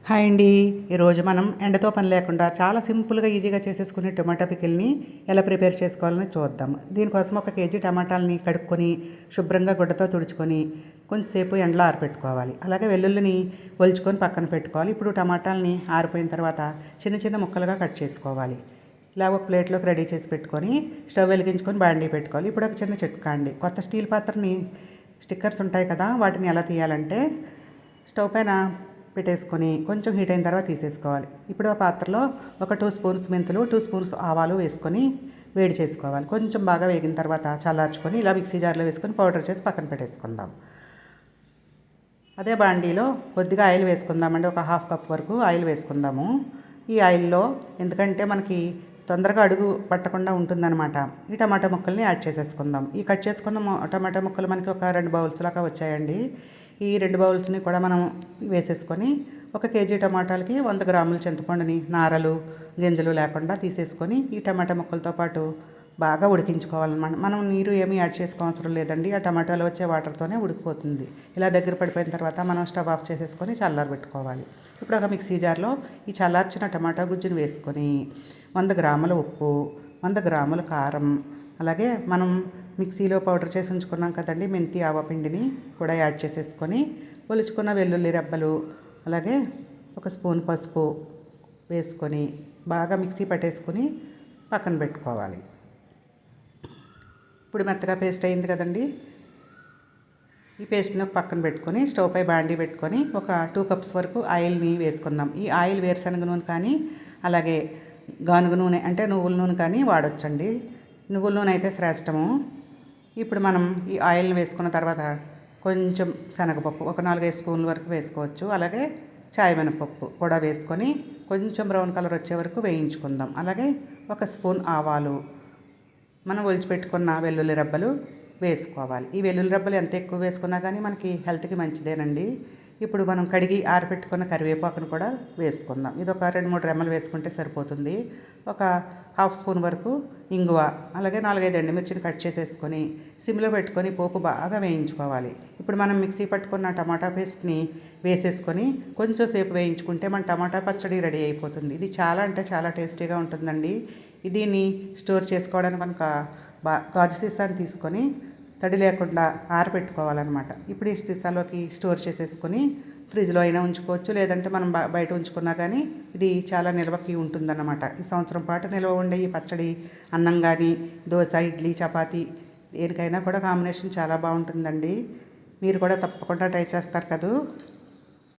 Hi అండి. ఈరోజు మనం ఎండతో పని లేకుండా చాలా సింపుల్గా ఈజీగా చేసేసుకునే టొమాటో పికిల్ని ఎలా ప్రిపేర్ చేసుకోవాలని చూద్దాం. దీనికోసం 1 కేజీ టమాటాలని కడుక్కొని శుభ్రంగా గుడ్డతో తుడుచుకొని కొంచెంసేపు ఎండలో ఆరబెట్టుకోవాలి. అలాగే వెల్లుల్లిని ఒలుచుకొని పక్కన పెట్టుకోవాలి. ఇప్పుడు టమాటాలని ఆరిపోయిన తర్వాత చిన్న చిన్న ముక్కలుగా కట్ చేసుకోవాలి. ఇలా ఒక ప్లేట్లోకి రెడీ చేసి పెట్టుకొని స్టవ్ వెలిగించుకొని బాండీ పెట్టుకోవాలి. ఇప్పుడు ఒక చిన్న చిట్కా అండి. కొత్త స్టీల్ పాత్రని స్టిక్కర్స్ ఉంటాయి కదా, వాటిని ఎలా తీయాలంటే స్టవ్ పైన పెట్టేసుకొని కొంచెం హీట్ అయిన తర్వాత తీసేసుకోవాలి. ఇప్పుడు ఆ పాత్రలో ఒక 2 స్పూన్స్ మెంతులు, 2 స్పూన్స్ ఆవాలు వేసుకొని వేడి చేసుకోవాలి. కొంచెం బాగా వేగిన తర్వాత చల్లార్చుకొని ఇలా మిక్సీ జార్లో వేసుకొని పౌడర్ చేసి పక్కన పెట్టేసుకుందాం. అదే బాండీలో కొద్దిగా ఆయిల్ వేసుకుందామండి. ఒక 1/2 కప్ వరకు ఆయిల్ వేసుకుందాము. ఈ ఆయిల్లో ఎందుకంటే మనకి తొందరగా అడుగు పట్టకుండా ఉంటుందన్నమాట. ఈ టమాటా ముక్కల్ని యాడ్ చేసేసుకుందాం. ఈ కట్ చేసుకున్న టమాటా ముక్కలు మనకి ఒక 2 బౌల్స్ లాగా వచ్చాయండి. ఈ 2 బౌల్స్ని కూడా మనం వేసేసుకొని 1 కేజీ టమాటాలకి 100 గ్రాముల చింతపండుని నారలు గింజలు లేకుండా తీసేసుకొని ఈ టమాటా ముక్కలతో పాటు బాగా ఉడికించుకోవాలన్నమాట. మనం నీరు ఏమీ యాడ్ చేసుకోవసరం లేదండి. ఆ టమాటాలో వచ్చే వాటర్తోనే ఉడికిపోతుంది. ఇలా దగ్గర పడిపోయిన తర్వాత మనం స్టవ్ ఆఫ్ చేసేసుకొని చల్లారబెట్టుకోవాలి. ఇప్పుడు ఒక మిక్సీ జార్లో ఈ చల్లార్చిన టమాటా గుజ్జుని వేసుకొని 100 గ్రాముల ఉప్పు, 100 గ్రాముల కారం, అలాగే మనం మిక్సీలో పౌడర్ చేసి ఉంచుకున్నాం కదండి మెంతి ఆవపిండిని కూడా యాడ్ చేసేసుకొని ఒలుచుకున్న వెల్లుల్లి రెబ్బలు, అలాగే 1 స్పూన్ పసుపు వేసుకొని బాగా మిక్సీ పట్టేసుకొని పక్కన పెట్టుకోవాలి. ఇప్పుడు మెత్తగా పేస్ట్ అయింది కదండి. ఈ పేస్ట్ని పక్కన పెట్టుకొని స్టవ్ పై బాండీ పెట్టుకొని ఒక 2 కప్స్ వరకు ఆయిల్ని వేసుకుందాం. ఈ ఆయిల్ వేరుశనగ నూనె కానీ అలాగే గానుగ నూనె అంటే నువ్వుల నూనె కానీ వాడొచ్చండి. నువ్వుల నూనె అయితే శ్రేష్టము. ఇప్పుడు మనం ఈ ఆయిల్ని వేసుకున్న తర్వాత కొంచెం శనగపప్పు ఒక 4-5 స్పూన్ల వరకు వేసుకోవచ్చు. అలాగే చాయ్ మినపప్పు కూడా వేసుకొని కొంచెం బ్రౌన్ కలర్ వచ్చే వరకు వేయించుకుందాం. అలాగే 1 స్పూన్ ఆవాలు, మనం ఒలిచిపెట్టుకున్న వెల్లుల్లి రెబ్బలు వేసుకోవాలి. ఈ వెల్లుల్లి రెబ్బలు ఎంత ఎక్కువ వేసుకున్నా కానీ మనకి హెల్త్కి మంచిదేనండి. ఇప్పుడు మనం కడిగి ఆరబెట్టుకున్న కరివేపాకును కూడా వేసుకుందాం. ఇది ఒక 2-3 రెమ్మలు వేసుకుంటే సరిపోతుంది. ఒక 1/2 స్పూన్ వరకు ఇంగువ, అలాగే 4-5 ఎండుమిర్చిని కట్ చేసేసుకొని సిమ్లో పెట్టుకొని పోపు బాగా వేయించుకోవాలి. ఇప్పుడు మనం మిక్సీ పట్టుకున్న టమాటా పేస్ట్ని వేసేసుకొని కొంచెం సేపు వేయించుకుంటే మన టమాటా పచ్చడి రెడీ అయిపోతుంది. ఇది చాలా అంటే చాలా టేస్టీగా ఉంటుందండి. దీన్ని స్టోర్ చేసుకోవడానికి మనకు గాజు సీసాని తీసుకొని తడి లేకుండా ఆరబెట్టుకోవాలన్నమాట. ఇప్పుడు ఈ సీసాలోకి స్టోర్ చేసేసుకొని ఫ్రిడ్జ్లో అయినా ఉంచుకోవచ్చు, లేదంటే మనం బయట ఉంచుకున్నా కానీ ఇది చాలా నిల్వకి ఉంటుందన్నమాట. ఈ సంవత్సరం పాటు నిల్వ ఉండే ఈ పచ్చడి అన్నం కానీ, దోశ, ఇడ్లీ, చపాతీ దేనికైనా కూడా కాంబినేషన్ చాలా బాగుంటుందండి. మీరు కూడా తప్పకుండా ట్రై చేస్తారు కదా.